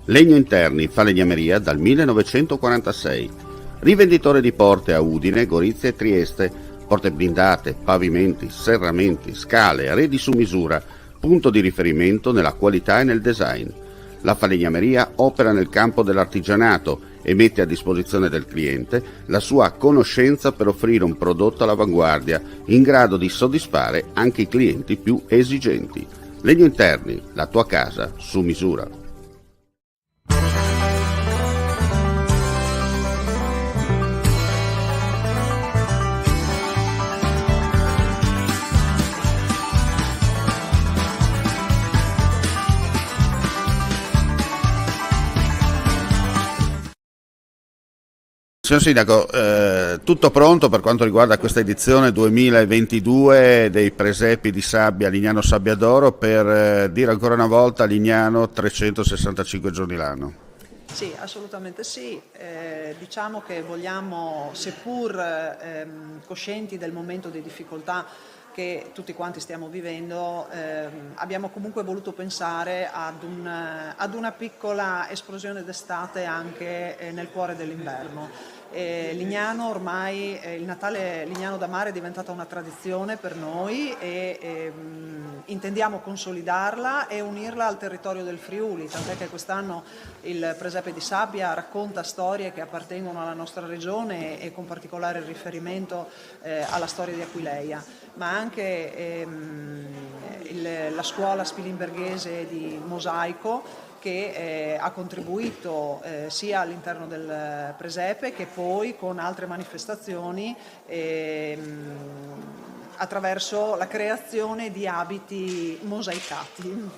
Legno Interni, falegnameria dal 1946. Rivenditore di porte a Udine, Gorizia e Trieste. Porte blindate, pavimenti, serramenti, scale, arredi su misura. Punto di riferimento nella qualità e nel design. La falegnameria opera nel campo dell'artigianato e mette a disposizione del cliente la sua conoscenza per offrire un prodotto all'avanguardia in grado di soddisfare anche i clienti più esigenti. Legno Interni, la tua casa su misura. Signor Sindaco, tutto pronto per quanto riguarda questa edizione 2022 dei Presepi di Sabbia Lignano Sabbiadoro per dire ancora una volta Lignano 365 giorni l'anno? Sì, assolutamente sì. Diciamo che vogliamo, seppur coscienti del momento di difficoltà che tutti quanti stiamo vivendo, abbiamo comunque voluto pensare ad una piccola esplosione d'estate anche nel cuore dell'inverno. Lignano ormai, il Natale Lignano da Mare è diventata una tradizione per noi e intendiamo consolidarla e unirla al territorio del Friuli, tant'è che quest'anno il Presepe di Sabbia racconta storie che appartengono alla nostra regione e con particolare riferimento alla storia di Aquileia, ma anche la scuola spilimberghese di mosaico che ha contribuito sia all'interno del Presepe che poi con altre manifestazioni attraverso la creazione di abiti mosaicati.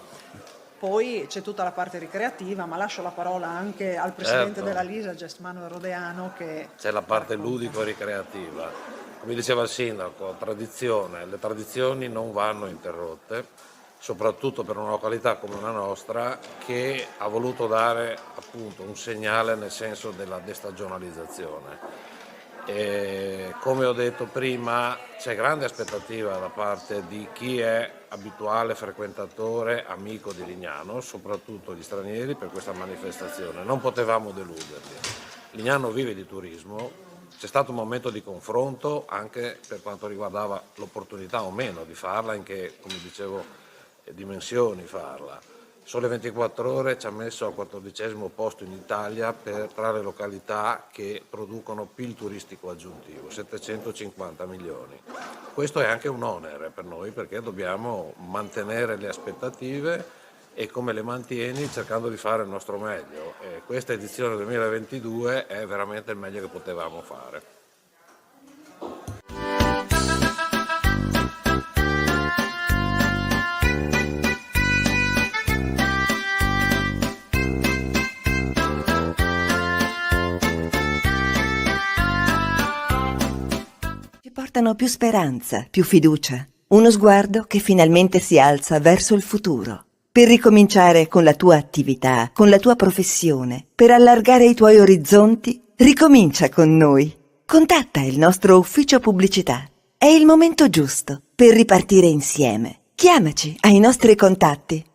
Poi c'è tutta la parte ricreativa, ma lascio la parola anche al presidente della LISAGEST, Manuel Rodeano. C'è la parte ludico-ricreativa. Come diceva il sindaco, tradizione. Le tradizioni non vanno interrotte, soprattutto per una località come la nostra che ha voluto dare appunto un segnale nel senso della destagionalizzazione. E come ho detto prima, c'è grande aspettativa da parte di chi è abituale frequentatore, amico di Lignano, soprattutto gli stranieri, per questa manifestazione. Non potevamo deluderli. Lignano vive di turismo, c'è stato un momento di confronto anche per quanto riguardava l'opportunità o meno di farla, in che, come dicevo, dimensioni farla. Sole 24 Ore ci ha messo al 14° posto in Italia tra le località che producono PIL turistico aggiuntivo, 750 milioni. Questo è anche un onere per noi perché dobbiamo mantenere le aspettative e come le mantieni cercando di fare il nostro meglio. E questa edizione 2022 è veramente il meglio che potevamo fare. Portano più speranza, più fiducia, uno sguardo che finalmente si alza verso il futuro. Per ricominciare con la tua attività, con la tua professione, per allargare i tuoi orizzonti, ricomincia con noi. Contatta il nostro ufficio pubblicità. È il momento giusto per ripartire insieme. Chiamaci ai nostri contatti